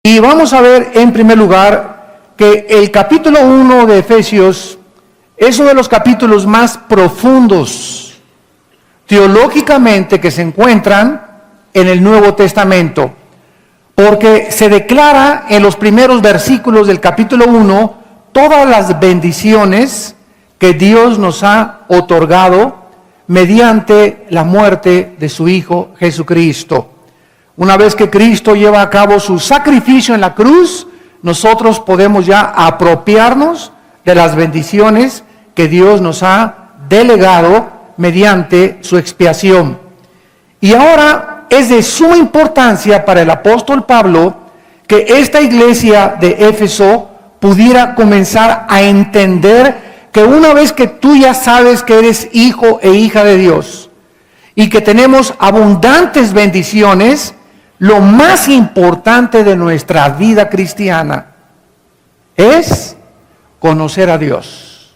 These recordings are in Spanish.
Y vamos a ver en primer lugar que el capítulo 1 de Efesios es uno de los capítulos más profundos teológicamente que se encuentran en el Nuevo Testamento, porque se declara en los primeros versículos del capítulo 1 todas las bendiciones que Dios nos ha otorgado mediante la muerte de su Hijo Jesucristo. Una vez que Cristo lleva a cabo su sacrificio en la cruz, nosotros podemos ya apropiarnos de las bendiciones que Dios nos ha delegado mediante su expiación. Y ahora es de suma importancia para el apóstol Pablo que esta iglesia de Éfeso pudiera comenzar a entender que una vez que tú ya sabes que eres hijo e hija de Dios y que tenemos abundantes bendiciones, lo más importante de nuestra vida cristiana es conocer a Dios.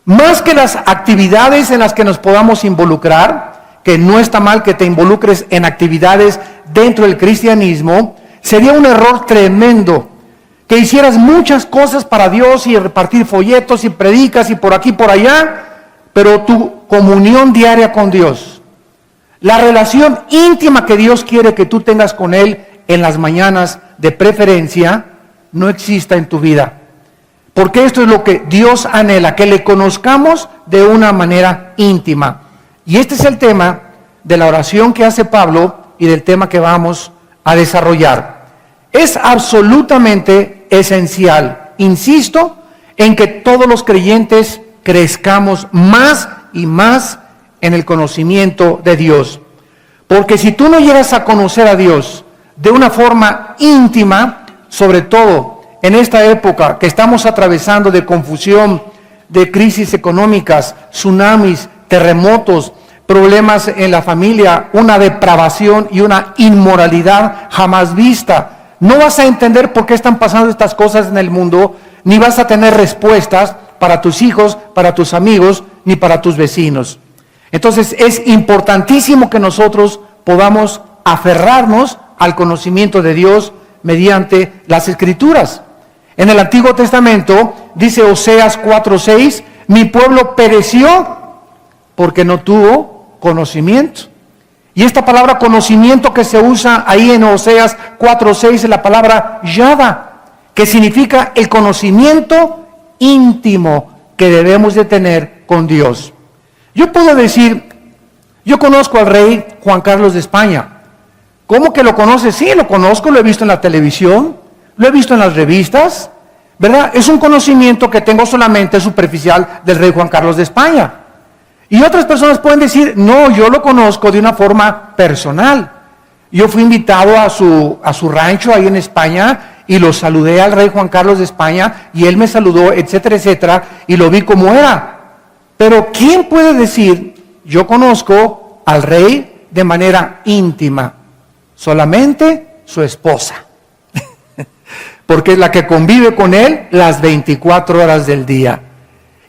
Más que las actividades en las que nos podamos involucrar, que no está mal que te involucres en actividades dentro del cristianismo, sería un error tremendo que hicieras muchas cosas para Dios y repartir folletos y predicas y por aquí por allá, pero tu comunión diaria con Dios, la relación íntima que Dios quiere que tú tengas con Él en las mañanas de preferencia, no exista en tu vida. Porque esto es lo que Dios anhela, que le conozcamos de una manera íntima. Y este es el tema de la oración que hace Pablo y del tema que vamos a desarrollar. Es absolutamente esencial, insisto, en que todos los creyentes crezcamos más y más en el conocimiento de Dios. Porque si tú no llegas a conocer a Dios de una forma íntima, sobre todo en esta época que estamos atravesando de confusión, de crisis económicas, tsunamis, terremotos, problemas en la familia, una depravación y una inmoralidad jamás vista, no vas a entender por qué están pasando estas cosas en el mundo, ni vas a tener respuestas para tus hijos, para tus amigos, ni para tus vecinos. Entonces es importantísimo que nosotros podamos aferrarnos al conocimiento de Dios mediante las Escrituras. En el Antiguo Testamento dice Oseas 4:6, mi pueblo pereció porque no tuvo conocimiento. Y esta palabra conocimiento que se usa ahí en Oseas 4:6 es la palabra yada, que significa el conocimiento íntimo que debemos de tener con Dios. Yo puedo decir, yo conozco al rey Juan Carlos de España. ¿Cómo que lo conoces? Sí, lo conozco, lo he visto en la televisión, lo he visto en las revistas, ¿verdad? Es un conocimiento que tengo solamente superficial del rey Juan Carlos de España. Y otras personas pueden decir, no, yo lo conozco de una forma personal. Yo fui invitado a su rancho ahí en España y lo saludé al rey Juan Carlos de España y él me saludó, etcétera, etcétera, y lo vi como era. Pero ¿quién puede decir, yo conozco al rey de manera íntima? Solamente su esposa. Porque es la que convive con él las 24 horas del día.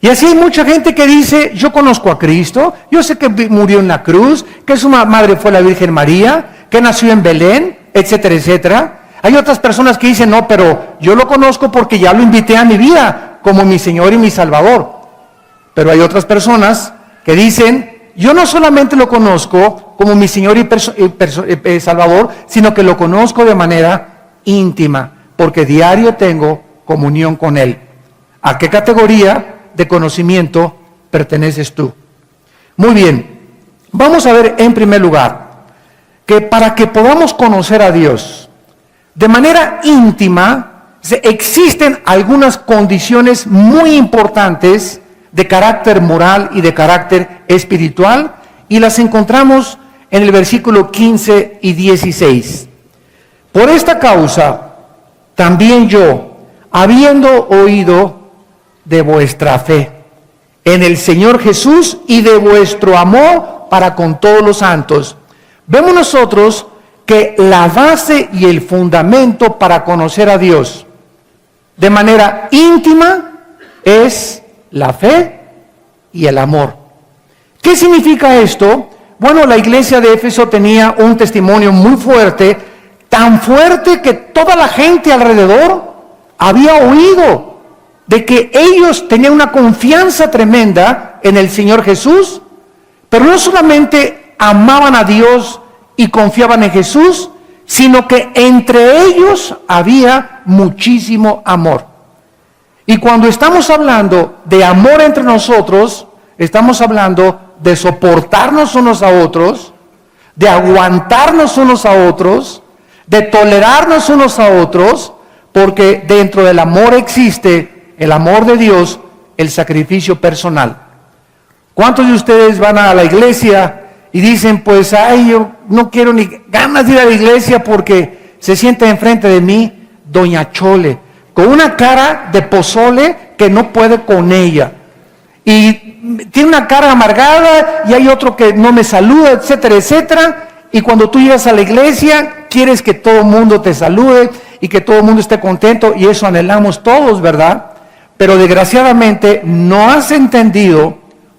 Y así hay mucha gente que dice, yo conozco a Cristo, yo sé que murió en la cruz, que su madre fue la Virgen María, que nació en Belén, etcétera, etcétera. Hay otras personas que dicen, no, pero yo lo conozco porque ya lo invité a mi vida, como mi Señor y mi Salvador. Pero hay otras personas que dicen, yo no solamente lo conozco como mi Señor y Salvador, sino que lo conozco de manera íntima, porque diario tengo comunión con Él. ¿A qué categoría de conocimiento perteneces tú? Muy bien, vamos a ver en primer lugar, que para que podamos conocer a Dios de manera íntima, existen algunas condiciones muy importantes de carácter moral y de carácter espiritual, y las encontramos en el versículo 15 y 16. Por esta causa, también yo, habiendo oído de vuestra fe en el Señor Jesús y de vuestro amor para con todos los santos, vemos nosotros que la base y el fundamento para conocer a Dios de manera íntima es la fe y el amor. ¿Qué significa esto? Bueno, la iglesia de Éfeso tenía un testimonio muy fuerte tan fuerte que toda la gente alrededor había oído de que ellos tenían una confianza tremenda en el Señor Jesús, pero no solamente amaban a Dios y confiaban en Jesús, sino que entre ellos había muchísimo amor. Y cuando estamos hablando de amor entre nosotros, estamos hablando de soportarnos unos a otros, de aguantarnos unos a otros, de tolerarnos unos a otros, porque dentro del amor existe el amor de Dios, el sacrificio personal. ¿Cuántos de ustedes van a la iglesia y dicen, pues, ay, yo no quiero ni ganas de ir a la iglesia porque se siente enfrente de mí Doña Chole, con una cara de pozole que no puede con ella? Y tiene una cara amargada y hay otro que no me saluda, etcétera, etcétera. Y cuando tú llegas a la iglesia, quieres que todo el mundo te salude y que todo el mundo esté contento, y eso anhelamos todos, ¿verdad? Pero desgraciadamente no has entendido,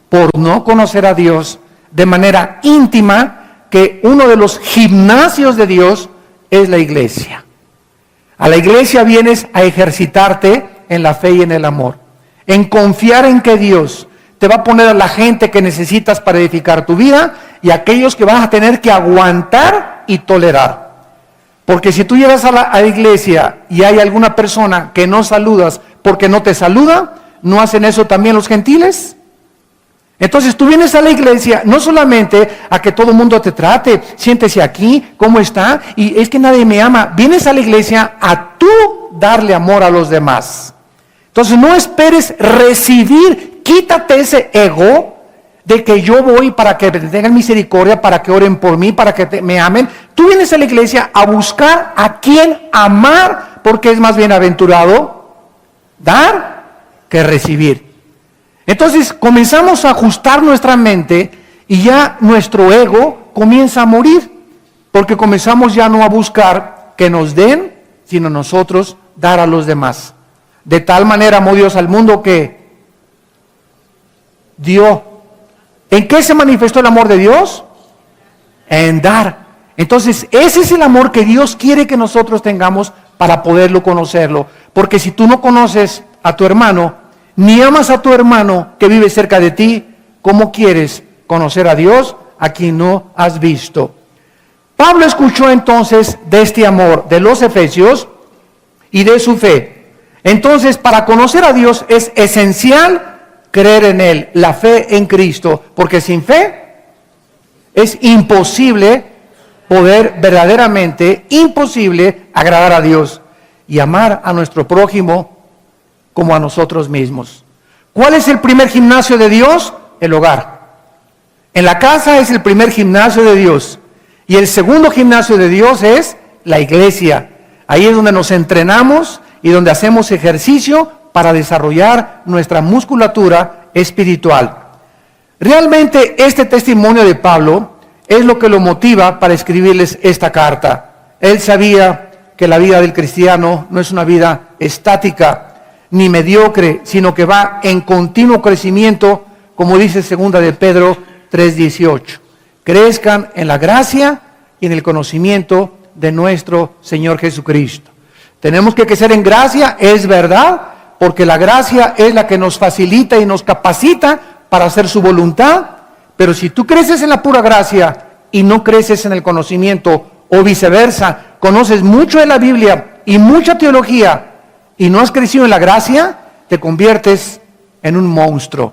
por no conocer a Dios de manera íntima, que uno de los gimnasios de Dios es la iglesia. A la iglesia vienes a ejercitarte en la fe y en el amor, en confiar en que Dios te va a poner a la gente que necesitas para edificar tu vida y aquellos que vas a tener que aguantar y tolerar. Porque si tú llegas a la iglesia y hay alguna persona que no saludas porque no te saluda, ¿no hacen eso también los gentiles? Entonces tú vienes a la iglesia no solamente a que todo el mundo te trate, siéntese aquí, ¿cómo está? Y es que nadie me ama. Vienes a la iglesia a tú darle amor a los demás. Entonces no esperes recibir, quítate ese ego de que yo voy para que te tengan misericordia, para que oren por mí, para que me amen. Tú vienes a la iglesia a buscar a quién amar, porque es más bienaventurado dar que recibir. Entonces comenzamos a ajustar nuestra mente y ya nuestro ego comienza a morir, porque comenzamos ya no a buscar que nos den, sino nosotros dar a los demás. De tal manera amó Dios al mundo que dio. ¿En qué se manifestó el amor de Dios? En dar. Entonces ese es el amor que Dios quiere que nosotros tengamos para poderlo conocerlo. Porque si tú no conoces a tu hermano, ni amas a tu hermano que vive cerca de ti, ¿cómo quieres conocer a Dios a quien no has visto? Pablo escuchó entonces de este amor de los efesios y de su fe. Entonces, para conocer a Dios es esencial creer en Él, la fe en Cristo, porque sin fe es imposible poder verdaderamente, imposible agradar a Dios y amar a nuestro prójimo como a nosotros mismos. ¿Cuál es el primer gimnasio de Dios? El hogar. En la casa es el primer gimnasio de Dios. Y el segundo gimnasio de Dios es la iglesia. Ahí es donde nos entrenamos y donde hacemos ejercicio para desarrollar nuestra musculatura espiritual. Realmente este testimonio de Pablo es lo que lo motiva para escribirles esta carta. Él sabía que la vida del cristiano no es una vida estática ni mediocre, sino que va en continuo crecimiento, como dice 2 de Pedro 3:18. Crezcan en la gracia y en el conocimiento de nuestro Señor Jesucristo. Tenemos que crecer en gracia, es verdad, porque la gracia es la que nos facilita y nos capacita para hacer su voluntad, pero si tú creces en la pura gracia y no creces en el conocimiento, o viceversa, conoces mucho de la Biblia y mucha teología y no has crecido en la gracia, te conviertes en un monstruo.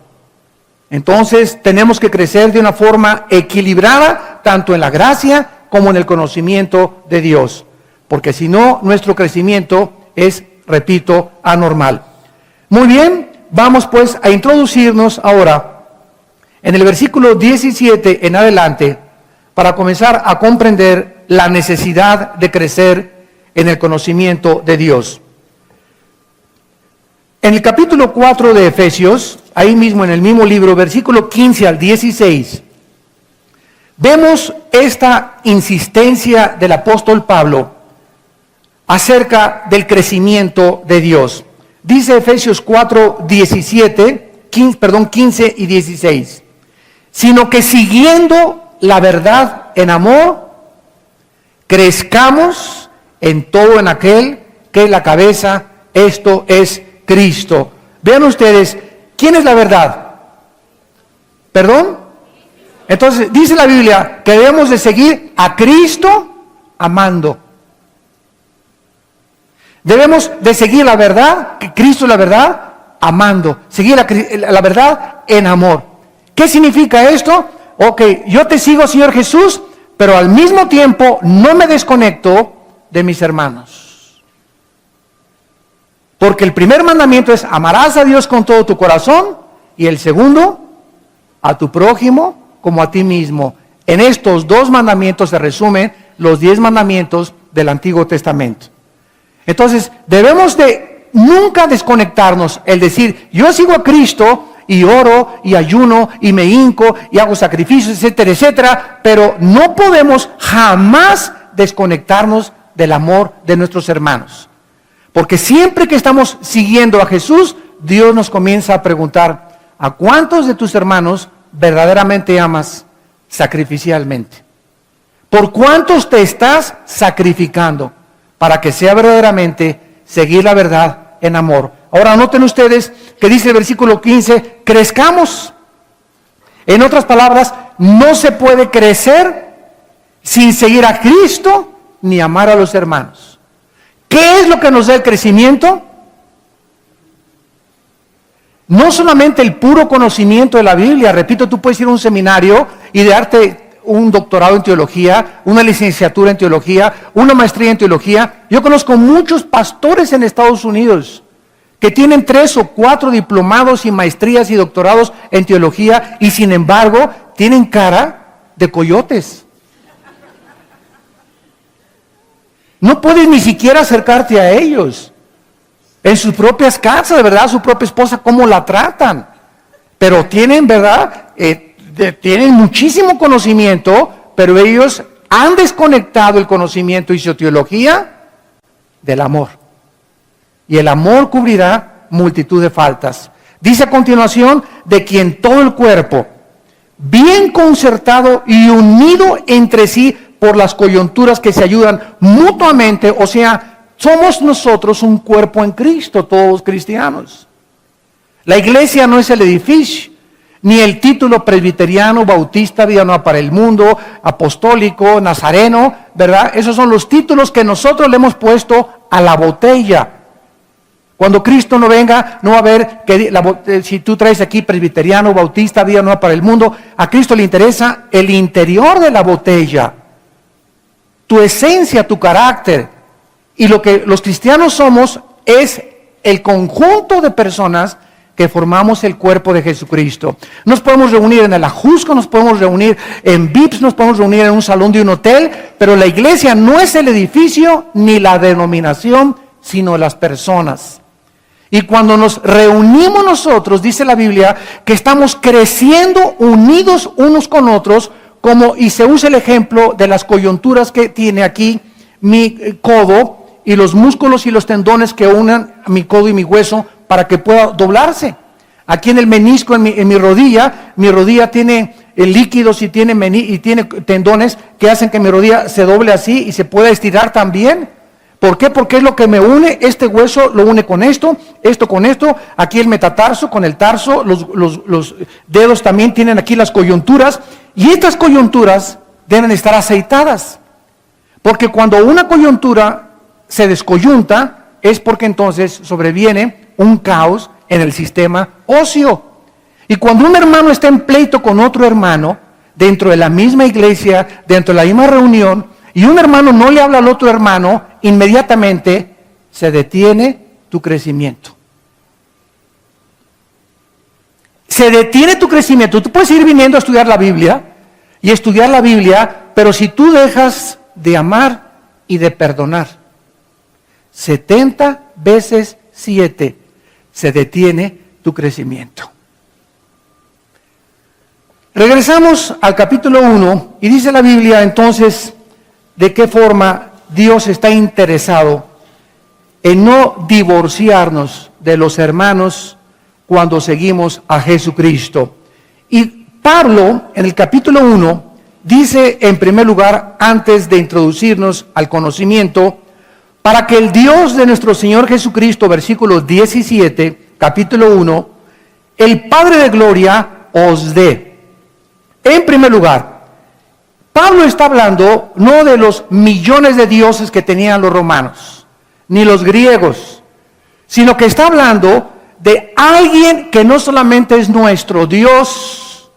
Entonces tenemos que crecer de una forma equilibrada, tanto en la gracia como en el conocimiento de Dios, porque si no, nuestro crecimiento es, repito, anormal. Muy bien, vamos pues a introducirnos ahora en el versículo 17 en adelante para comenzar a comprender la necesidad de crecer en el conocimiento de Dios. En el capítulo 4 de Efesios, ahí mismo en el mismo libro, versículo 15 al 16, vemos esta insistencia del apóstol Pablo acerca del crecimiento de Dios. Dice Efesios 4, 15 y 16, sino que siguiendo la verdad en amor, crezcamos en todo en aquel que es la cabeza, esto es Cristo. Vean ustedes, ¿quién es la verdad? ¿Perdón? Entonces, dice la Biblia que debemos de seguir a Cristo amando. Debemos de seguir la verdad, que Cristo es la verdad, amando. Seguir la verdad en amor. ¿Qué significa esto? Ok, yo te sigo, Señor Jesús, pero al mismo tiempo no me desconecto de mis hermanos. Porque el primer mandamiento es amarás a Dios con todo tu corazón, y el segundo, a tu prójimo como a ti mismo. En estos dos mandamientos se resumen los 10 mandamientos del Antiguo Testamento. Entonces, debemos de nunca desconectarnos, el decir, yo sigo a Cristo y oro y ayuno y me hinco y hago sacrificios, etcétera, etcétera, pero no podemos jamás desconectarnos del amor de nuestros hermanos. Porque siempre que estamos siguiendo a Jesús, Dios nos comienza a preguntar, ¿a cuántos de tus hermanos verdaderamente amas sacrificialmente? ¿Por cuántos te estás sacrificando para que sea verdaderamente seguir la verdad en amor? Ahora noten ustedes que dice el versículo 15, crezcamos. En otras palabras, no se puede crecer sin seguir a Cristo ni amar a los hermanos. ¿Qué es lo que nos da el crecimiento? No solamente el puro conocimiento de la Biblia. Repito, tú puedes ir a un seminario y darte un doctorado en teología, una licenciatura en teología, una maestría en teología. Yo conozco muchos pastores en Estados Unidos que tienen 3 o 4 diplomados y maestrías y doctorados en teología y sin embargo tienen cara de coyotes. No puedes ni siquiera acercarte a ellos. En sus propias casas, de verdad, su propia esposa, cómo la tratan. Pero tienen, ¿verdad? Tienen muchísimo conocimiento, pero ellos han desconectado el conocimiento y su teología del amor. Y el amor cubrirá multitud de faltas. Dice a continuación, de quien todo el cuerpo, bien concertado y unido entre sí por las coyunturas que se ayudan mutuamente, o sea, somos nosotros un cuerpo en Cristo, todos cristianos. La iglesia no es el edificio, ni el título presbiteriano, bautista, vida nueva para el mundo, apostólico, nazareno, ¿verdad? Esos son los títulos que nosotros le hemos puesto a la botella. Cuando Cristo no venga, no va a haber que si tú traes aquí presbiteriano, bautista, vida nueva para el mundo, a Cristo le interesa el interior de la botella, tu esencia, tu carácter. Y lo que los cristianos somos es el conjunto de personas que formamos el cuerpo de Jesucristo. Nos podemos reunir en el Ajusco, nos podemos reunir en VIPs, nos podemos reunir en un salón de un hotel, pero la iglesia no es el edificio ni la denominación, sino las personas. Y cuando nos reunimos nosotros, dice la Biblia, que estamos creciendo unidos unos con otros, y se usa el ejemplo de las coyunturas que tiene aquí mi codo, y los músculos y los tendones que unan mi codo y mi hueso para que pueda doblarse. Aquí en el menisco, en mi rodilla tiene líquidos y tiene tendones que hacen que mi rodilla se doble así y se pueda estirar también. ¿Por qué? Porque es lo que me une, este hueso lo une con esto con esto, aquí el metatarso con el tarso, los dedos también tienen aquí las coyunturas, y estas coyunturas deben estar aceitadas. Porque cuando una coyuntura se descoyunta, es porque entonces sobreviene un caos en el sistema óseo. Y cuando un hermano está en pleito con otro hermano, dentro de la misma iglesia, dentro de la misma reunión, y un hermano no le habla al otro hermano, inmediatamente se detiene tu crecimiento. Se detiene tu crecimiento. Tú puedes ir viniendo a estudiar la Biblia, y estudiar la Biblia, pero si tú dejas de amar y de perdonar, 70 veces 7 se detiene tu crecimiento. Regresamos al capítulo 1 y dice la Biblia entonces de qué forma Dios está interesado en no divorciarnos de los hermanos cuando seguimos a Jesucristo. Y Pablo en el capítulo 1 dice en primer lugar, antes de introducirnos al conocimiento, para que el Dios de nuestro Señor Jesucristo, versículo 17, capítulo 1, el Padre de gloria os dé. En primer lugar, Pablo está hablando no de los millones de dioses que tenían los romanos, ni los griegos, sino que está hablando de alguien que no solamente es nuestro Dios,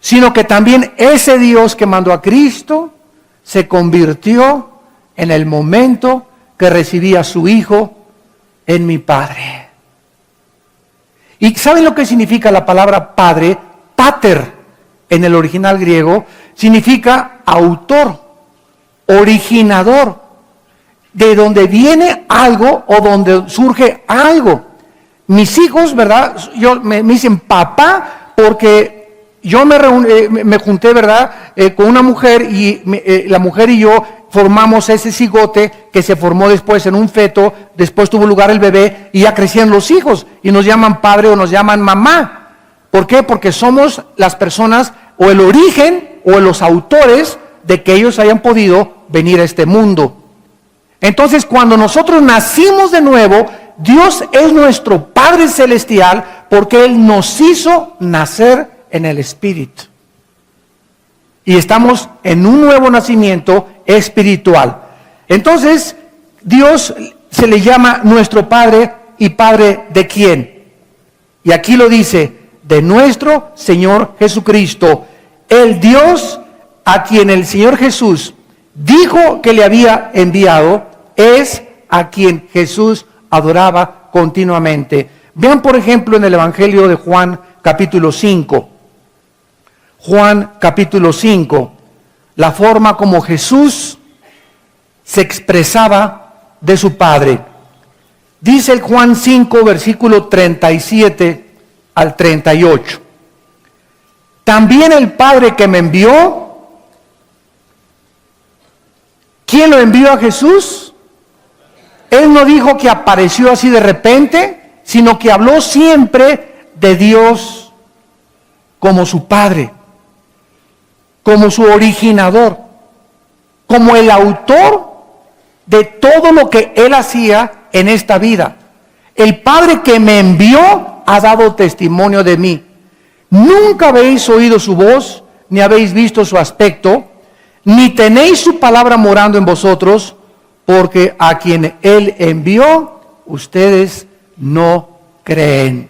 sino que también ese Dios que mandó a Cristo se convirtió en el momento que recibí a su Hijo en mi Padre. ¿Y saben lo que significa la palabra Padre? Pater, en el original griego, significa autor, originador, de donde viene algo o donde surge algo. Mis hijos, ¿verdad? Me dicen papá porque yo me junté, ¿verdad? Con una mujer y la mujer y yo formamos ese cigote que se formó después en un feto, después tuvo lugar el bebé y ya crecían los hijos y nos llaman padre o nos llaman mamá. ¿Por qué? Porque somos las personas o el origen o los autores de que ellos hayan podido venir a este mundo. Entonces, cuando nosotros nacimos de nuevo, Dios es nuestro Padre Celestial porque Él nos hizo nacer en el Espíritu. Y estamos en un nuevo nacimiento espiritual. Entonces, Dios se le llama nuestro Padre, ¿y Padre de quién? Y aquí lo dice, de nuestro Señor Jesucristo, el Dios a quien el Señor Jesús dijo que le había enviado, es a quien Jesús adoraba continuamente. Vean, por ejemplo, en el Evangelio de Juan, capítulo 5. Juan capítulo 5, la forma como Jesús se expresaba de su Padre. Dice el Juan 5, versículo 37 al 38. También el Padre que me envió, ¿quién lo envió a Jesús? Él no dijo que apareció así de repente, sino que habló siempre de Dios como su Padre, como su originador, como el autor de todo lo que Él hacía en esta vida. El Padre que me envió ha dado testimonio de mí. Nunca habéis oído su voz, ni habéis visto su aspecto, ni tenéis su palabra morando en vosotros, porque a quien Él envió, ustedes no creen.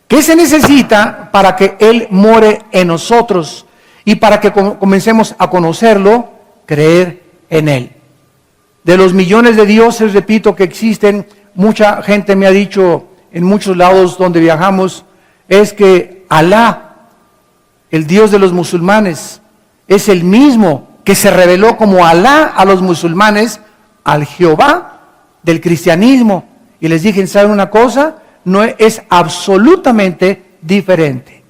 ¿Qué se necesita para que Él more en nosotros? Y para que comencemos a conocerlo, creer en Él. De los millones de dioses, repito, que existen, mucha gente me ha dicho en muchos lados donde viajamos, es que Alá, el Dios de los musulmanes, es el mismo que se reveló como Alá a los musulmanes, al Jehová del cristianismo. Y les dije, ¿saben una cosa? No es absolutamente diferente.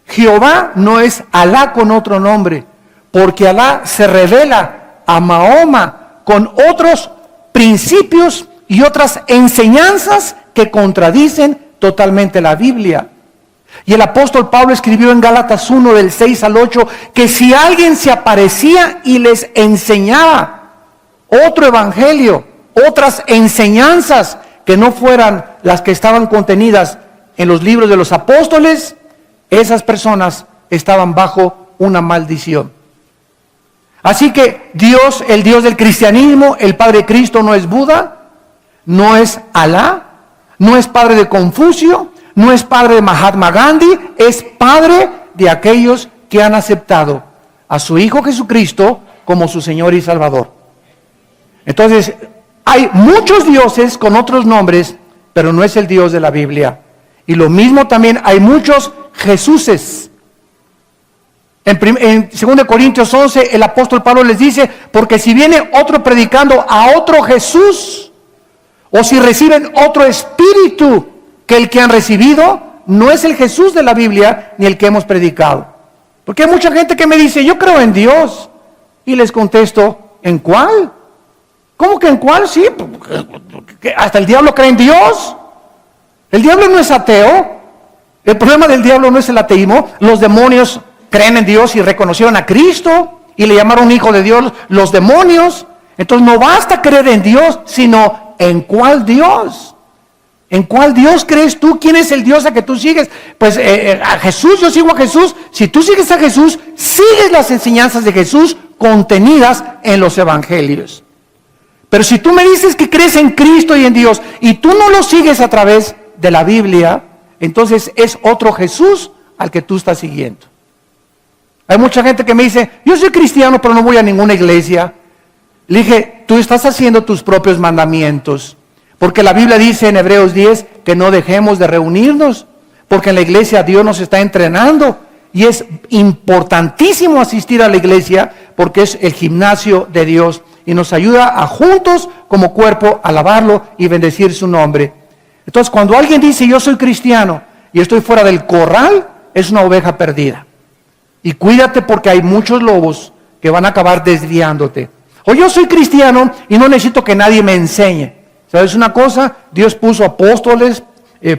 Jehová no es Alá con otro nombre, porque Alá se revela a Mahoma con otros principios y otras enseñanzas que contradicen totalmente la Biblia. Y el apóstol Pablo escribió en Gálatas 1, del 6 al 8, que si alguien se aparecía y les enseñaba otro evangelio, otras enseñanzas que no fueran las que estaban contenidas en los libros de los apóstoles, esas personas estaban bajo una maldición. Así que Dios, el Dios del cristianismo, el Padre de Cristo, no es Buda, no es Alá, no es padre de Confucio, no es padre de Mahatma Gandhi, es padre de aquellos que han aceptado a su Hijo Jesucristo como su Señor y Salvador. Entonces, hay muchos dioses con otros nombres, pero no es el Dios de la Biblia. Y lo mismo también hay muchos Jesuses. En 2 Corintios 11, el apóstol Pablo les dice, porque si viene otro predicando a otro Jesús, o si reciben otro espíritu que el que han recibido, no es el Jesús de la Biblia, ni el que hemos predicado. Porque hay mucha gente que me dice, yo creo en Dios. Y les contesto, ¿en cuál? ¿Cómo que en cuál? Sí, hasta el diablo cree en Dios. El diablo no es ateo. El problema del diablo no es el ateísmo. Los demonios creen en Dios y reconocieron a Cristo y le llamaron hijo de Dios los demonios. Entonces no basta creer en Dios, sino ¿en cuál Dios? ¿En cuál Dios crees tú? ¿Quién es el Dios a que tú sigues? Pues a Jesús, yo sigo a Jesús. Si tú sigues a Jesús, sigues las enseñanzas de Jesús contenidas en los evangelios. Pero si tú me dices que crees en Cristo y en Dios, y tú no lo sigues a través de la Biblia, entonces es otro Jesús al que tú estás siguiendo. Hay mucha gente que me dice, yo soy cristiano, pero no voy a ninguna iglesia. Le dije, tú estás haciendo tus propios mandamientos. Porque la Biblia dice en Hebreos 10 que no dejemos de reunirnos, porque en la iglesia Dios nos está entrenando y es importantísimo asistir a la iglesia porque es el gimnasio de Dios y nos ayuda a juntos como cuerpo alabarlo y bendecir su nombre. Entonces cuando alguien dice yo soy cristiano y estoy fuera del corral, es una oveja perdida. Y cuídate porque hay muchos lobos que van a acabar desviándote. O yo soy cristiano y no necesito que nadie me enseñe. ¿Sabes una cosa? Dios puso apóstoles,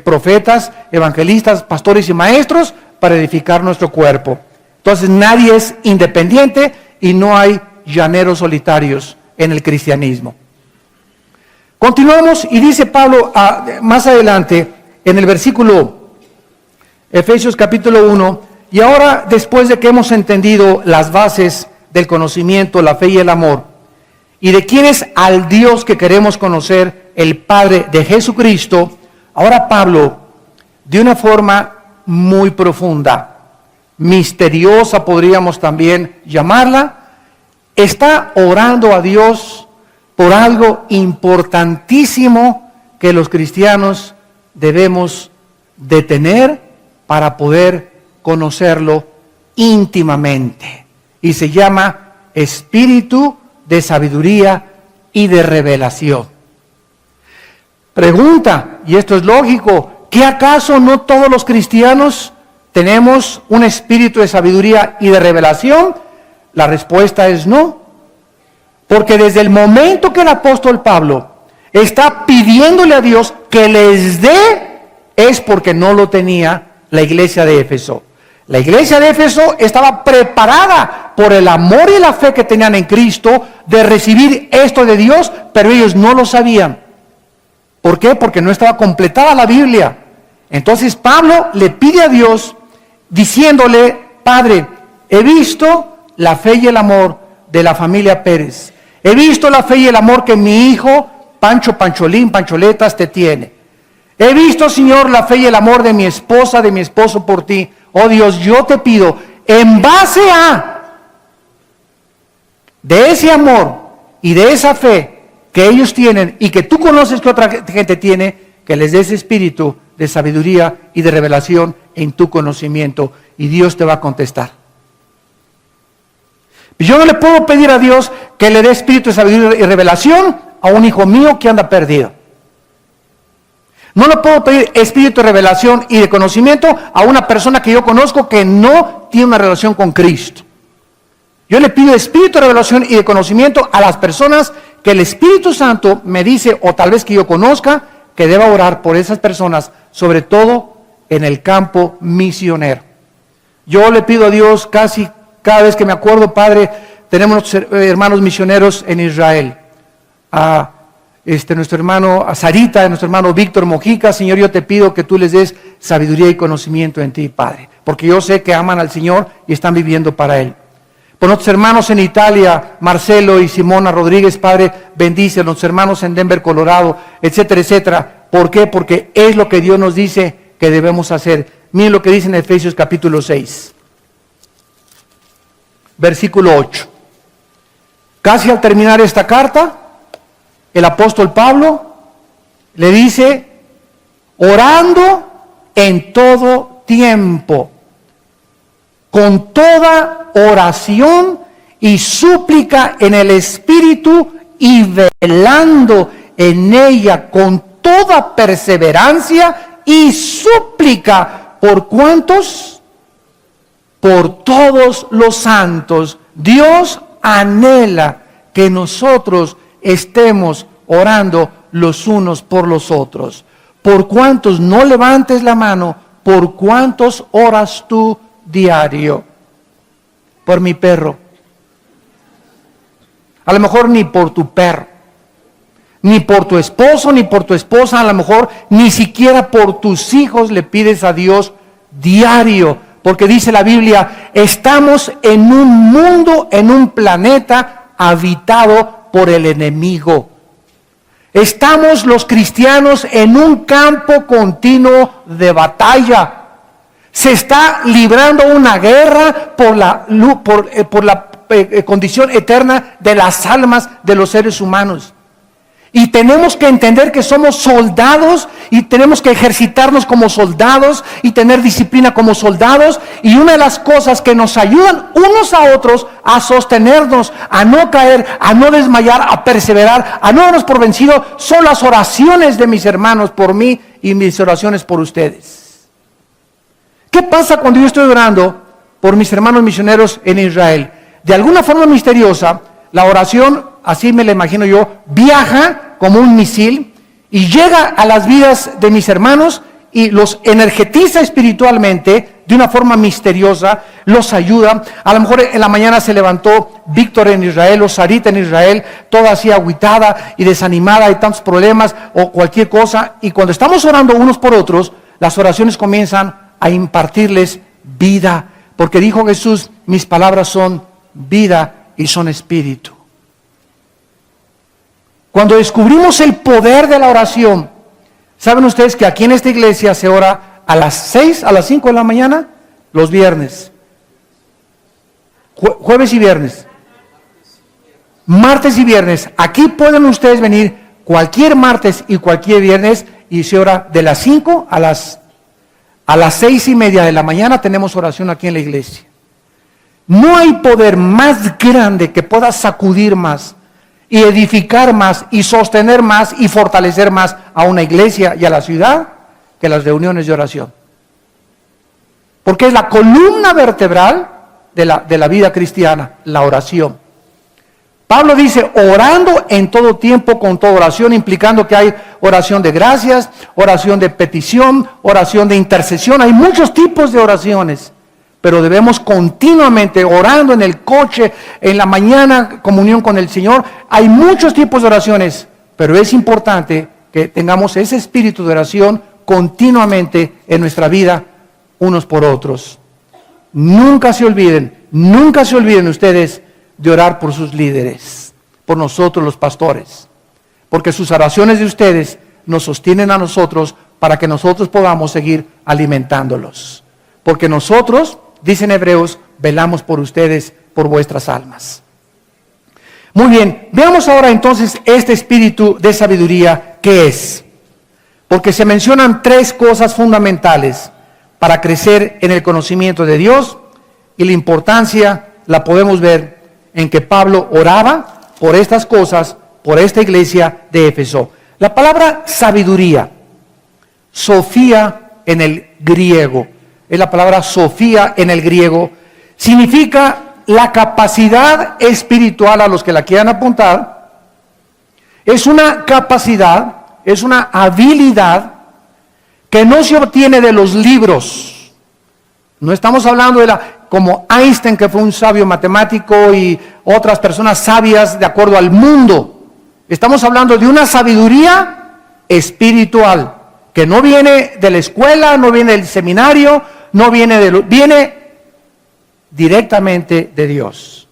profetas, evangelistas, pastores y maestros para edificar nuestro cuerpo. Entonces nadie es independiente y no hay llaneros solitarios en el cristianismo. Continuamos y dice Pablo más adelante en el versículo Efesios capítulo 1, y ahora después de que hemos entendido las bases del conocimiento, la fe y el amor, y de quién es al Dios que queremos conocer, el Padre de Jesucristo, ahora Pablo, de una forma muy profunda, misteriosa podríamos también llamarla, está orando a Dios por algo importantísimo que los cristianos debemos de tener para poder conocerlo íntimamente. Y se llama espíritu de sabiduría y de revelación. Pregunta, y esto es lógico, ¿qué acaso no todos los cristianos tenemos un espíritu de sabiduría y de revelación? La respuesta es no. Porque desde el momento que el apóstol Pablo está pidiéndole a Dios que les dé, es porque no lo tenía la iglesia de Éfeso. La iglesia de Éfeso estaba preparada por el amor y la fe que tenían en Cristo de recibir esto de Dios, pero ellos no lo sabían. ¿Por qué? Porque no estaba completada la Biblia. Entonces Pablo le pide a Dios diciéndole, Padre, he visto la fe y el amor de la familia Pérez. He visto la fe y el amor que mi hijo, Pancho, Pancholín, Pancholetas, te tiene. He visto, Señor, la fe y el amor de mi esposa, de mi esposo por ti. Oh Dios, yo te pido, en base de ese amor y de esa fe que ellos tienen y que tú conoces que otra gente tiene, que les des espíritu de sabiduría y de revelación en tu conocimiento, y Dios te va a contestar. Yo no le puedo pedir a Dios que le dé espíritu de sabiduría y revelación a un hijo mío que anda perdido. No le puedo pedir espíritu de revelación y de conocimiento a una persona que yo conozco que no tiene una relación con Cristo. Yo le pido espíritu de revelación y de conocimiento a las personas que el Espíritu Santo me dice, o tal vez que yo conozca, que deba orar por esas personas, sobre todo en el campo misionero. Yo le pido a Dios casi cada vez que me acuerdo, Padre, tenemos hermanos misioneros en Israel. Nuestro hermano Sarita, nuestro hermano Víctor Mojica, Señor, yo te pido que tú les des sabiduría y conocimiento en ti, Padre, porque yo sé que aman al Señor y están viviendo para Él. Por nuestros hermanos en Italia, Marcelo y Simona Rodríguez, Padre, bendice a nuestros hermanos en Denver, Colorado, etcétera, etcétera. ¿Por qué? Porque es lo que Dios nos dice que debemos hacer. Miren lo que dice en Efesios capítulo 6, versículo 8. Casi al terminar esta carta, el apóstol Pablo le dice, orando en todo tiempo, con toda oración y súplica en el Espíritu, y velando en ella con toda perseverancia y súplica. ¿Por cuántos? Por todos los santos. Dios anhela que nosotros estemos orando los unos por los otros. ¿Por cuántos? No levantes la mano. ¿Por cuántos oras tú diario? Por mi perro. A lo mejor ni por tu perro, ni por tu esposo, ni por tu esposa, a lo mejor ni siquiera por tus hijos le pides a Dios diario. Porque dice la Biblia, estamos en un mundo, en un planeta habitado por el enemigo. Estamos los cristianos en un campo continuo de batalla. Se está librando una guerra por la condición eterna de las almas de los seres humanos. Y tenemos que entender que somos soldados y tenemos que ejercitarnos como soldados y tener disciplina como soldados. Y una de las cosas que nos ayudan unos a otros a sostenernos, a no caer, a no desmayar, a perseverar, a no darnos por vencido, son las oraciones de mis hermanos por mí y mis oraciones por ustedes. ¿Qué pasa cuando yo estoy orando por mis hermanos misioneros en Israel? De alguna forma misteriosa, la oración, así me la imagino yo, viaja como un misil y llega a las vidas de mis hermanos y los energetiza espiritualmente de una forma misteriosa, los ayuda. A lo mejor en la mañana se levantó Víctor en Israel o Sarita en Israel, toda así agüitada y desanimada, hay tantos problemas o cualquier cosa. Y cuando estamos orando unos por otros, las oraciones comienzan a impartirles vida. Porque dijo Jesús, mis palabras son vida y son espíritu. Cuando descubrimos el poder de la oración, ¿saben ustedes que aquí en esta iglesia se ora a las 6, a las 5 de la mañana? Los viernes. Jueves y viernes. Martes y viernes. Aquí pueden ustedes venir cualquier martes y cualquier viernes y se ora de las 5 a las 6:30 de la mañana. Tenemos oración aquí en la iglesia. No hay poder más grande que pueda sacudir más y edificar más y sostener más y fortalecer más a una iglesia y a la ciudad que las reuniones de oración. Porque es la columna vertebral de la vida cristiana, la oración. Pablo dice, orando en todo tiempo con toda oración, implicando que hay oración de gracias, oración de petición, oración de intercesión. Hay muchos tipos de oraciones. Pero debemos continuamente, orando en el coche, en la mañana, comunión con el Señor. Hay muchos tipos de oraciones, pero es importante que tengamos ese espíritu de oración continuamente en nuestra vida, unos por otros. Nunca se olviden ustedes de orar por sus líderes, por nosotros los pastores, porque sus oraciones de ustedes nos sostienen a nosotros para que nosotros podamos seguir alimentándolos. Porque nosotros, dicen Hebreos, velamos por ustedes, por vuestras almas. Muy bien, veamos ahora entonces este espíritu de sabiduría, ¿qué es? Porque se mencionan 3 cosas fundamentales para crecer en el conocimiento de Dios, y la importancia la podemos ver en que Pablo oraba por estas cosas, por esta iglesia de Éfeso. La palabra sabiduría, Sofía en el griego, es la palabra Sofía en el griego, significa la capacidad espiritual. A los que la quieran apuntar, es una capacidad, es una habilidad que no se obtiene de los libros. No estamos hablando como Einstein, que fue un sabio matemático, y otras personas sabias de acuerdo al mundo. Estamos hablando de una sabiduría espiritual, que no viene de la escuela, no viene del seminario, viene directamente de Dios.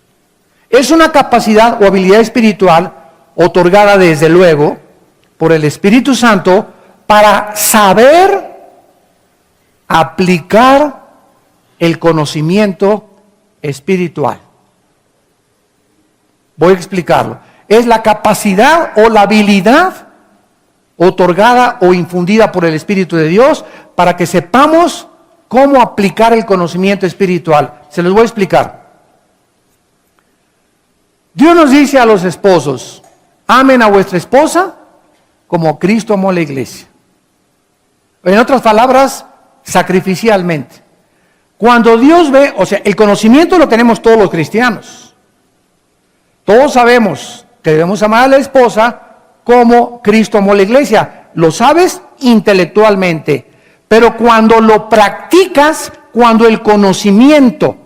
Es una capacidad o habilidad espiritual otorgada desde luego por el Espíritu Santo para saber aplicar el conocimiento espiritual. Voy a explicarlo. Es la capacidad o la habilidad otorgada o infundida por el Espíritu de Dios para que sepamos cómo aplicar el conocimiento espiritual. Se los voy a explicar. Dios nos dice a los esposos, amen a vuestra esposa como Cristo amó a la iglesia. En otras palabras, sacrificialmente. Cuando Dios ve, o sea, el conocimiento lo tenemos todos los cristianos. Todos sabemos que debemos amar a la esposa como Cristo amó a la iglesia. Lo sabes intelectualmente. Pero cuando lo practicas, cuando el conocimiento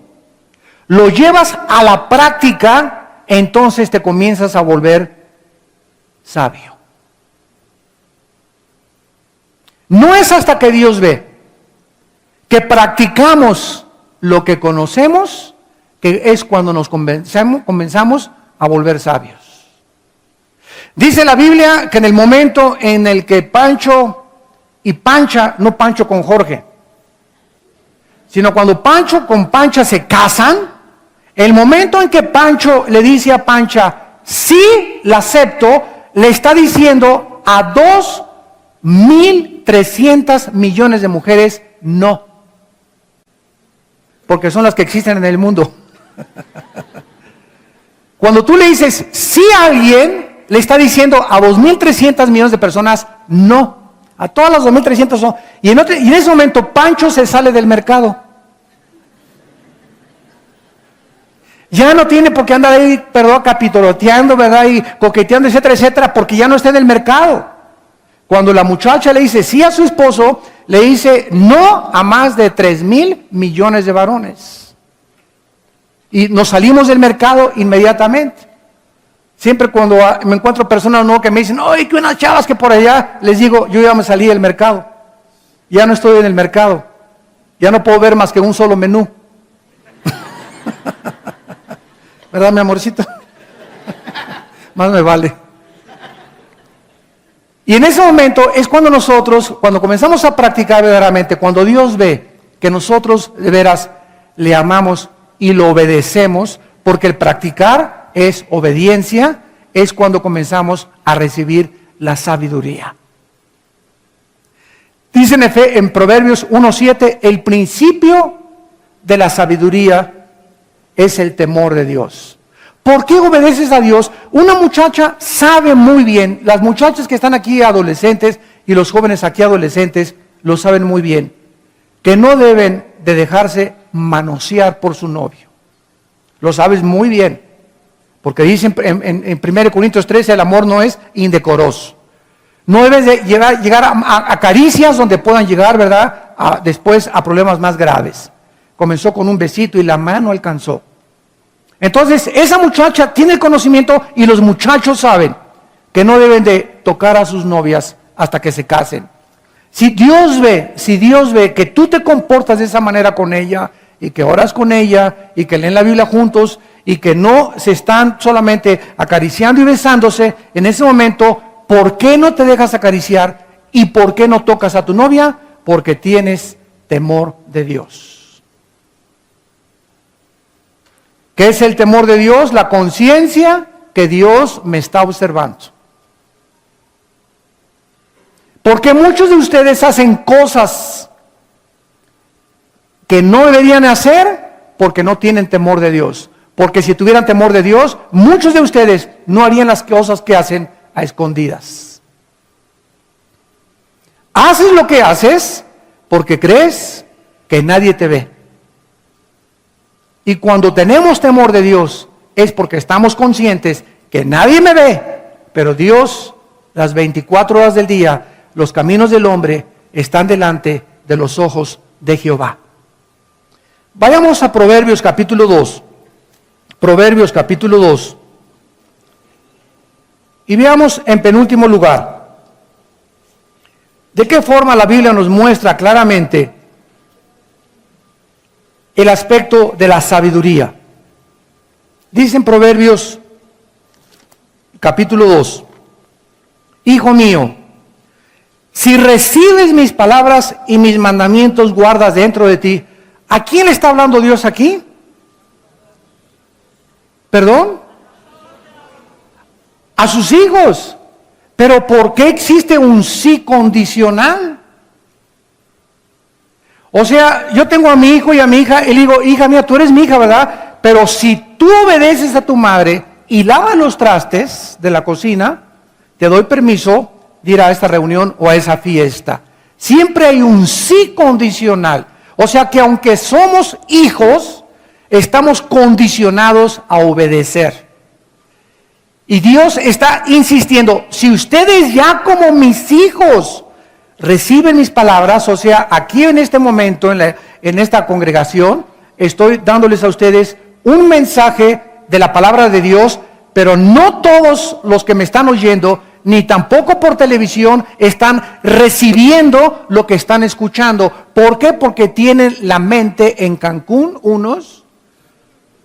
lo llevas a la práctica, entonces te comienzas a volver sabio. No es hasta que Dios ve que practicamos lo que conocemos, que es cuando nos comenzamos a volver sabios. Dice la Biblia que en el momento en el que Pancho y Pancha, no Pancho con Jorge, sino cuando Pancho con Pancha se casan, el momento en que Pancho le dice a Pancha, sí, la acepto, le está diciendo a 2.300 millones de mujeres, no. Porque son las que existen en el mundo. Cuando tú le dices sí a alguien, le está diciendo a 2.300 millones de personas, no. A todas las 2.300 son. Y en ese momento Pancho se sale del mercado. Ya no tiene por qué andar ahí, capitoloteando, ¿verdad? Y coqueteando, etcétera, etcétera, porque ya no está en el mercado. Cuando la muchacha le dice sí a su esposo, le dice no a más de 3.000 millones de varones. Y nos salimos del mercado inmediatamente. Siempre cuando me encuentro personas nuevas que me dicen, ¡ay, que unas chavas que por allá! Les digo, yo ya me salí del mercado. Ya no estoy en el mercado. Ya no puedo ver más que un solo menú. ¿Verdad, mi amorcito? Más me vale. Y en ese momento es cuando nosotros, cuando comenzamos a practicar verdaderamente, cuando Dios ve que nosotros de veras le amamos y lo obedecemos, porque el practicar es obediencia, es cuando comenzamos a recibir la sabiduría. Dice en Proverbios 1:7, el principio de la sabiduría es el temor de Dios. ¿Por qué obedeces a Dios? Una muchacha sabe muy bien, las muchachas que están aquí adolescentes y los jóvenes aquí adolescentes lo saben muy bien, que no deben de dejarse manosear por su novio. Lo sabes muy bien. Porque dice en 1 Corintios 13, el amor no es indecoroso. No debes de llegar a caricias donde puedan llegar, ¿verdad? Después a problemas más graves. Comenzó con un besito y la mano alcanzó. Entonces, esa muchacha tiene el conocimiento y los muchachos saben que no deben de tocar a sus novias hasta que se casen. Si Dios ve que tú te comportas de esa manera con ella y que oras con ella y que leen la Biblia juntos y que no se están solamente acariciando y besándose, en ese momento, ¿por qué no te dejas acariciar y por qué no tocas a tu novia? Porque tienes temor de Dios. ¿Qué es el temor de Dios? La conciencia que Dios me está observando. Porque muchos de ustedes hacen cosas que no deberían hacer porque no tienen temor de Dios. Porque si tuvieran temor de Dios, muchos de ustedes no harían las cosas que hacen a escondidas. Haces lo que haces porque crees que nadie te ve. Y cuando tenemos temor de Dios es porque estamos conscientes que nadie me ve, pero Dios, las 24 horas del día, los caminos del hombre están delante de los ojos de Jehová. Vayamos a Proverbios capítulo 2. Proverbios capítulo 2. Y veamos en penúltimo lugar, de qué forma la Biblia nos muestra claramente el aspecto de la sabiduría. Dice en Proverbios capítulo 2, Hijo mío, si recibes mis palabras y mis mandamientos guardas dentro de ti. ¿A quién le está hablando Dios aquí? ¿Perdón? A sus hijos. Pero ¿por qué existe un sí condicional? O sea, yo tengo a mi hijo y a mi hija y le digo, hija mía, tú eres mi hija, ¿verdad? Pero si tú obedeces a tu madre y lavas los trastes de la cocina, te doy permiso de ir a esta reunión o a esa fiesta. Siempre hay un sí condicional. O sea que aunque somos hijos, estamos condicionados a obedecer. Y Dios está insistiendo, si ustedes ya como mis hijos reciben mis palabras, o sea, aquí en este momento, en esta congregación, estoy dándoles a ustedes un mensaje de la palabra de Dios, pero no todos los que me están oyendo, ni tampoco por televisión, están recibiendo lo que están escuchando. ¿Por qué? Porque tienen la mente en Cancún, unos,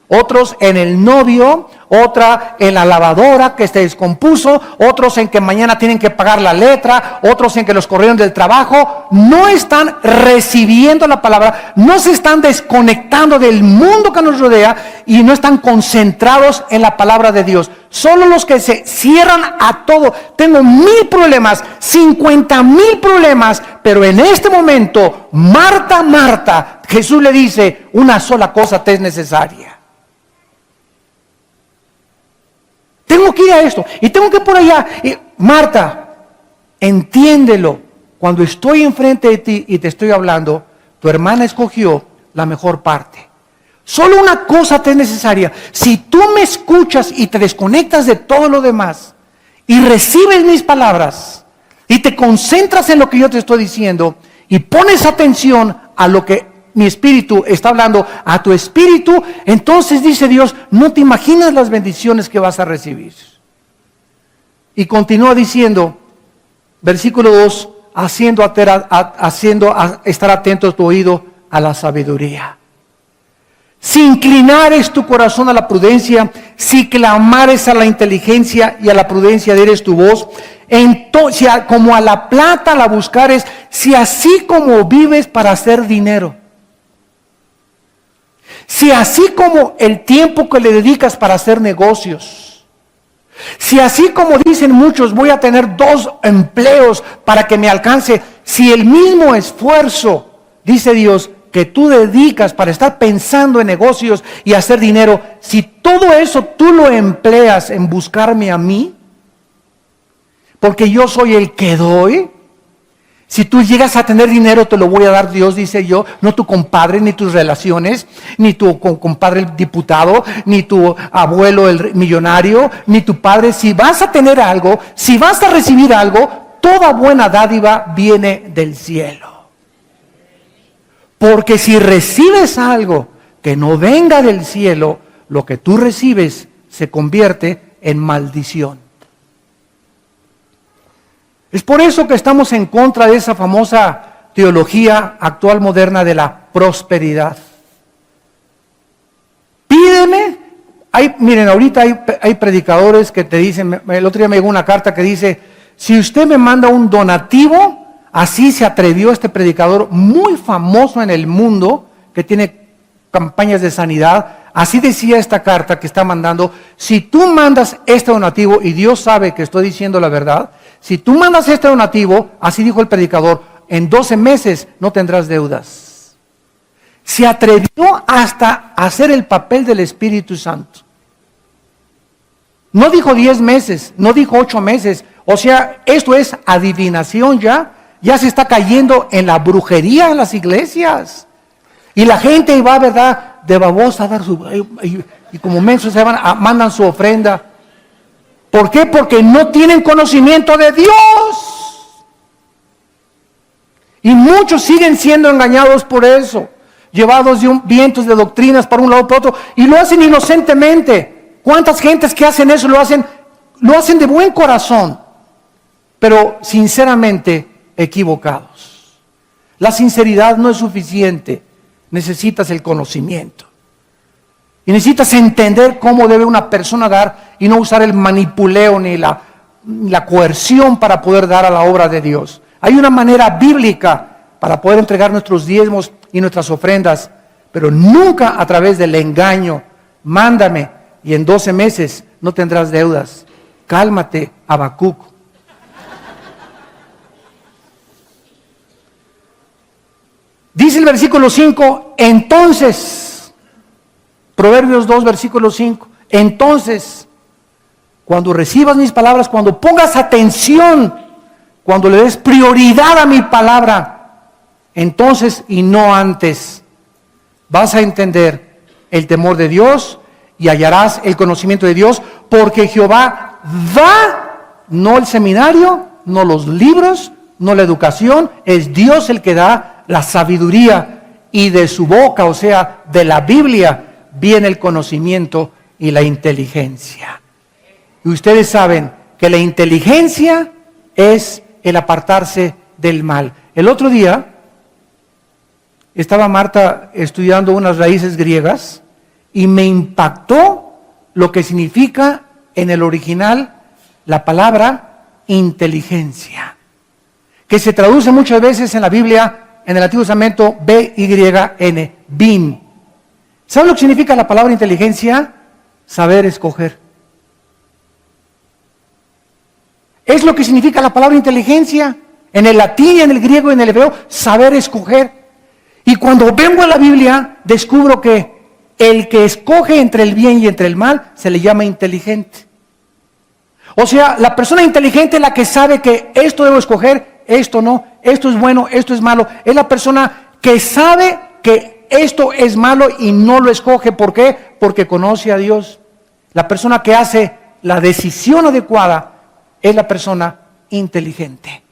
otros en el novio, otra en la lavadora que se descompuso, otros en que mañana tienen que pagar la letra, otros en que los corrieron del trabajo. No están recibiendo la palabra, no se están desconectando del mundo que nos rodea y no están concentrados en la palabra de Dios. Solo los que se cierran a todo. Tengo 1000 problemas, 50,000 problemas, pero en este momento, Marta, Marta, Jesús le dice, una sola cosa te es necesaria. Tengo que ir a esto y tengo que ir por allá. Y, Marta, entiéndelo. Cuando estoy enfrente de ti y te estoy hablando, tu hermana escogió la mejor parte. Solo una cosa te es necesaria. Si tú me escuchas y te desconectas de todo lo demás y recibes mis palabras y te concentras en lo que yo te estoy diciendo y pones atención a lo que mi espíritu está hablando a tu espíritu, entonces dice Dios, no te imaginas las bendiciones que vas a recibir. Y continúa diciendo, versículo 2, haciendo estar atento tu oído a la sabiduría. Si inclinares tu corazón a la prudencia, si clamares a la inteligencia y a la prudencia dieres tu voz, entonces, como a la plata la buscares, si así como vives para hacer dinero, si así como el tiempo que le dedicas para hacer negocios, si así como dicen muchos, voy a tener 2 empleos para que me alcance, si el mismo esfuerzo, dice Dios, que tú dedicas para estar pensando en negocios y hacer dinero, si todo eso tú lo empleas en buscarme a mí, porque yo soy el que doy. Si tú llegas a tener dinero, te lo voy a dar Dios, dice yo, no tu compadre, ni tus relaciones, ni tu compadre el diputado, ni tu abuelo el millonario, ni tu padre. Si vas a tener algo, si vas a recibir algo, toda buena dádiva viene del cielo. Porque si recibes algo que no venga del cielo, lo que tú recibes se convierte en maldición. Es por eso que estamos en contra de esa famosa teología actual moderna de la prosperidad. Pídeme. Miren, ahorita hay predicadores que te dicen, el otro día me llegó una carta que dice, si usted me manda un donativo, así se atrevió este predicador muy famoso en el mundo, que tiene campañas de sanidad, así decía esta carta que está mandando, si tú mandas este donativo, y Dios sabe que estoy diciendo la verdad, si tú mandas este donativo, así dijo el predicador, en 12 meses no tendrás deudas. Se atrevió hasta a hacer el papel del Espíritu Santo. No dijo 10 meses, no dijo 8 meses, o sea, esto es adivinación ya se está cayendo en la brujería en las iglesias. Y la gente va, ¿verdad?, de babosa a dar y como mensos se van, mandan su ofrenda. ¿Por qué? Porque no tienen conocimiento de Dios. Y muchos siguen siendo engañados por eso, llevados de vientos de doctrinas para un lado para otro, y lo hacen inocentemente. ¿Cuántas gentes que hacen eso lo hacen de buen corazón, pero sinceramente equivocados? La sinceridad no es suficiente, necesitas el conocimiento. Y necesitas entender cómo debe una persona dar y no usar el manipuleo ni la coerción para poder dar a la obra de Dios. Hay una manera bíblica para poder entregar nuestros diezmos y nuestras ofrendas, pero nunca a través del engaño. Mándame y en 12 meses no tendrás deudas. Cálmate, Habacuc. Dice el versículo 5, entonces, Proverbios 2, versículo 5, entonces, cuando recibas mis palabras, cuando pongas atención, cuando le des prioridad a mi palabra, entonces y no antes, vas a entender el temor de Dios y hallarás el conocimiento de Dios, porque Jehová da, no el seminario, no los libros, no la educación, es Dios el que da la sabiduría, y de su boca, o sea, de la Biblia, viene el conocimiento y la inteligencia. Y ustedes saben que la inteligencia es el apartarse del mal. El otro día estaba Marta estudiando unas raíces griegas y me impactó lo que significa en el original la palabra inteligencia, que se traduce muchas veces en la Biblia, en el Antiguo Testamento, B-Y-N, bin. ¿Sabe lo que significa la palabra inteligencia? Saber escoger. Es lo que significa la palabra inteligencia. En el latín, en el griego y en el hebreo, saber escoger. Y cuando vengo a la Biblia, descubro que el que escoge entre el bien y entre el mal, se le llama inteligente. O sea, la persona inteligente es la que sabe que esto debo escoger, esto no, esto es bueno, esto es malo. Es la persona que sabe que esto es malo y no lo escoge. ¿Por qué? Porque conoce a Dios. La persona que hace la decisión adecuada es la persona inteligente.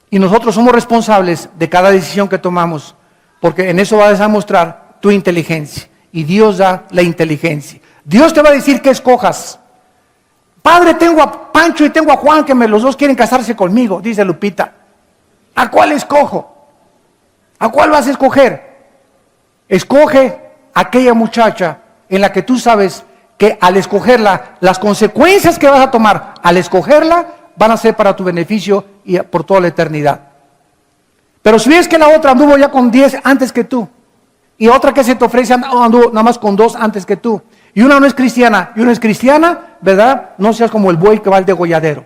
Y nosotros somos responsables de cada decisión que tomamos, porque en eso vas a mostrar tu inteligencia. Y Dios da la inteligencia. Dios te va a decir que escojas. Padre, tengo a Pancho y tengo a Juan, que los dos quieren casarse conmigo, dice Lupita. ¿A cuál escojo? ¿A cuál vas a escoger? Escoge aquella muchacha en la que tú sabes que al escogerla, las consecuencias que vas a tomar al escogerla van a ser para tu beneficio y por toda la eternidad. Pero si ves que la otra anduvo ya con 10 antes que tú, y otra que se te ofrece anduvo nada más con 2 antes que tú, y una no es cristiana, y una es cristiana, ¿verdad? No seas como el buey que va al degolladero.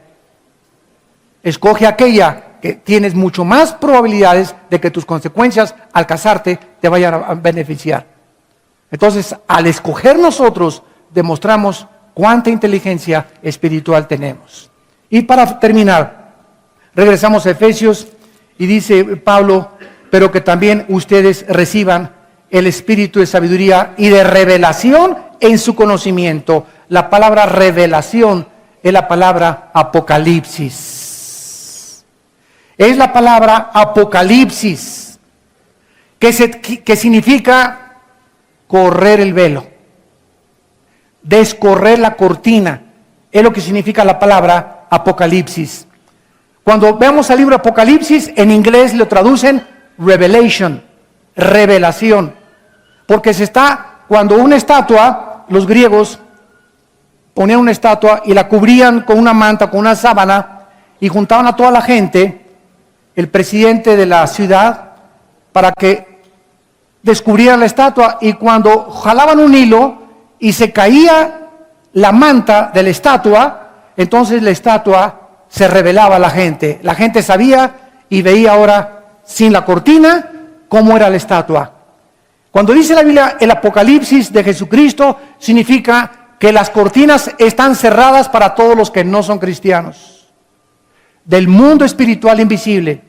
Escoge aquella que tienes mucho más probabilidades de que tus consecuencias al casarte te vayan a beneficiar. Entonces, al escoger nosotros, demostramos cuánta inteligencia espiritual tenemos. Y para terminar, regresamos a Efesios y dice Pablo, pero que también ustedes reciban el espíritu de sabiduría y de revelación en su conocimiento. La palabra revelación es la palabra apocalipsis. Es la palabra apocalipsis, que significa correr el velo, descorrer la cortina. Es lo que significa la palabra apocalipsis. Cuando veamos el libro Apocalipsis, en inglés lo traducen revelation, revelación. Porque cuando una estatua, los griegos ponían una estatua y la cubrían con una manta, con una sábana, y juntaban a toda la gente, el presidente de la ciudad, para que descubrieran la estatua, y cuando jalaban un hilo y se caía la manta de la estatua, entonces la estatua se revelaba a la gente. La gente sabía y veía ahora, sin la cortina, cómo era la estatua. Cuando dice la Biblia el Apocalipsis de Jesucristo, significa que las cortinas están cerradas para todos los que no son cristianos, del mundo espiritual invisible.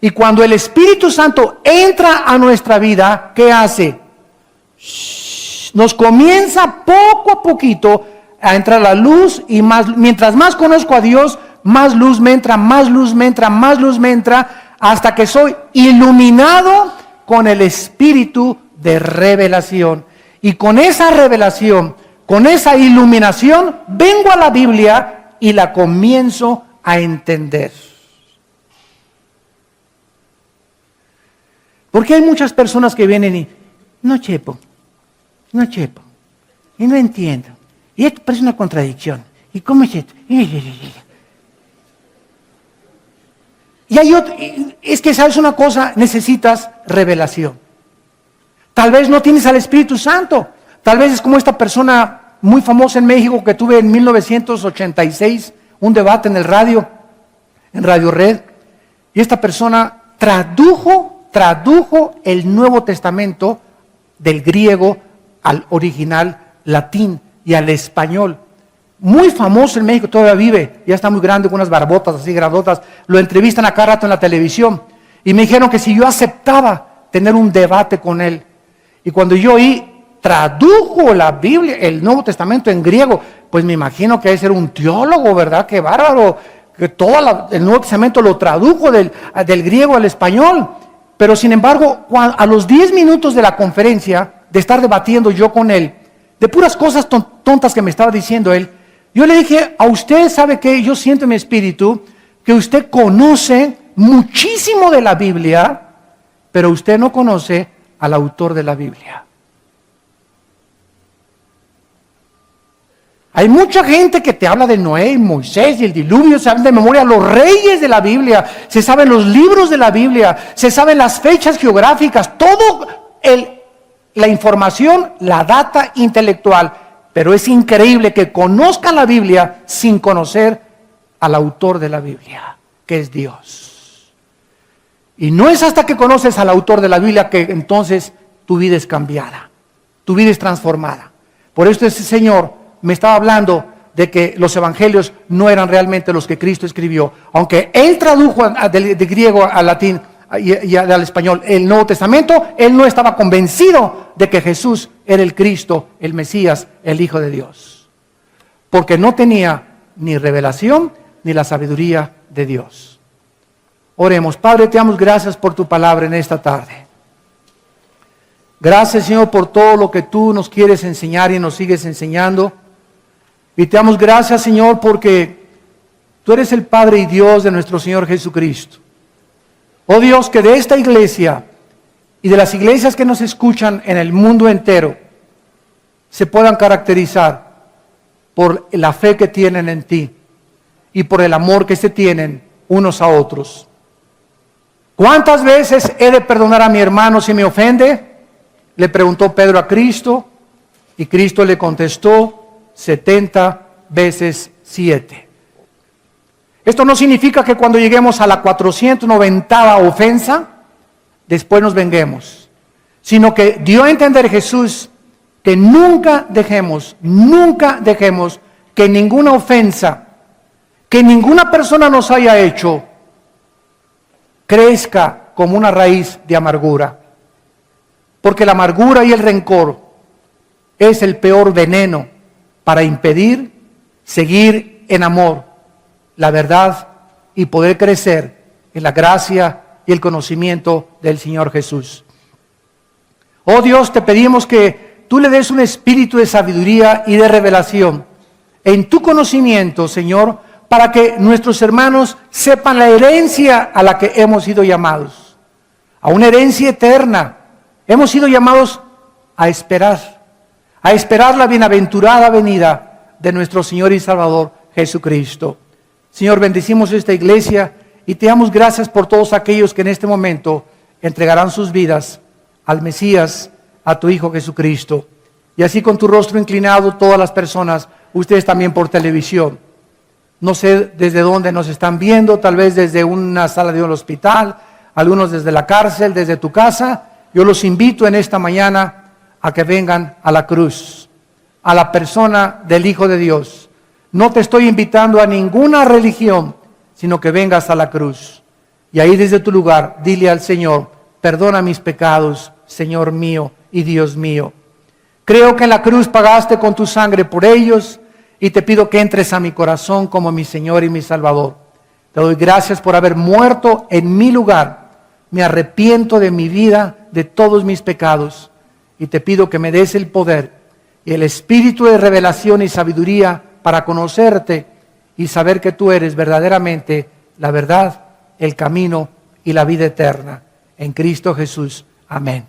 Y cuando el Espíritu Santo entra a nuestra vida, ¿qué hace? Nos comienza poco a poquito a entrar la luz, y mientras más conozco a Dios, más luz me entra, más luz me entra, más luz me entra, hasta que soy iluminado con el espíritu de revelación. Y con esa revelación, con esa iluminación, vengo a la Biblia y la comienzo a entender. Porque hay muchas personas que vienen y, no chepo, y no entiendo. Y esto parece una contradicción. ¿Y cómo es esto? Y hay otro, es que sabes una cosa, necesitas revelación. Tal vez no tienes al Espíritu Santo. Tal vez es como esta persona muy famosa en México que tuve en 1986, un debate en el radio, en Radio Red. Y esta persona tradujo el Nuevo Testamento del griego al original latín y al español. Muy famoso en México, todavía vive, ya está muy grande, con unas barbotas así grandotas. Lo entrevistan a cada rato en la televisión. Y me dijeron que si yo aceptaba tener un debate con él. Y cuando yo tradujo la Biblia, el Nuevo Testamento en griego, pues me imagino que debe ser un teólogo, ¿verdad? Qué bárbaro, que todo el Nuevo Testamento lo tradujo del griego al español. Pero sin embargo, a los 10 minutos de la conferencia, de estar debatiendo yo con él, de puras cosas tontas que me estaba diciendo él. Yo le dije, a usted, ¿sabe qué? Yo siento en mi espíritu que usted conoce muchísimo de la Biblia, pero usted no conoce al autor de la Biblia. Hay mucha gente que te habla de Noé y Moisés y el diluvio, se habla de memoria los reyes de la Biblia, se saben los libros de la Biblia, se saben las fechas geográficas, todo la información, la data intelectual, pero es increíble que conozcan la Biblia sin conocer al autor de la Biblia, que es Dios. Y no es hasta que conoces al autor de la Biblia que entonces tu vida es cambiada, tu vida es transformada. Por eso ese Señor me estaba hablando de que los evangelios no eran realmente los que Cristo escribió. Aunque Él tradujo de griego al latín y al español el Nuevo Testamento, Él no estaba convencido de que Jesús era el Cristo, el Mesías, el Hijo de Dios. Porque no tenía ni revelación ni la sabiduría de Dios. Oremos. Padre, te damos gracias por tu palabra en esta tarde. Gracias, Señor, por todo lo que tú nos quieres enseñar y nos sigues enseñando. Y te damos gracias, Señor, porque tú eres el Padre y Dios de nuestro Señor Jesucristo. Oh Dios, que de esta iglesia y de las iglesias que nos escuchan en el mundo entero se puedan caracterizar por la fe que tienen en ti y por el amor que se tienen unos a otros. ¿Cuántas veces he de perdonar a mi hermano si me ofende?, le preguntó Pedro a Cristo, y Cristo le contestó, 70 veces 7. Esto no significa que cuando lleguemos a la 490ª ofensa, después nos venguemos, sino que dio a entender Jesús que nunca dejemos que ninguna ofensa, que ninguna persona nos haya hecho, crezca como una raíz de amargura. Porque la amargura y el rencor es el peor veneno para impedir seguir en amor, la verdad y poder crecer en la gracia y el conocimiento del Señor Jesús. Oh Dios, te pedimos que tú le des un espíritu de sabiduría y de revelación en tu conocimiento, Señor, para que nuestros hermanos sepan la herencia a la que hemos sido llamados, a una herencia eterna. Hemos sido llamados a esperar la bienaventurada venida de nuestro Señor y Salvador Jesucristo. Señor, bendecimos esta iglesia y te damos gracias por todos aquellos que en este momento entregarán sus vidas al Mesías, a tu Hijo Jesucristo. Y así con tu rostro inclinado, todas las personas, ustedes también por televisión. No sé desde dónde nos están viendo, tal vez desde una sala de un hospital, algunos desde la cárcel, desde tu casa. Yo los invito en esta mañana a que vengan a la cruz, a la persona del Hijo de Dios. No te estoy invitando a ninguna religión, sino que vengas a la cruz. Y ahí desde tu lugar, dile al Señor, perdona mis pecados, Señor mío y Dios mío. Creo que en la cruz pagaste con tu sangre por ellos y te pido que entres a mi corazón como mi Señor y mi Salvador. Te doy gracias por haber muerto en mi lugar. Me arrepiento de mi vida, de todos mis pecados, y te pido que me des el poder y el espíritu de revelación y sabiduría para conocerte y saber que tú eres verdaderamente la verdad, el camino y la vida eterna. En Cristo Jesús. Amén.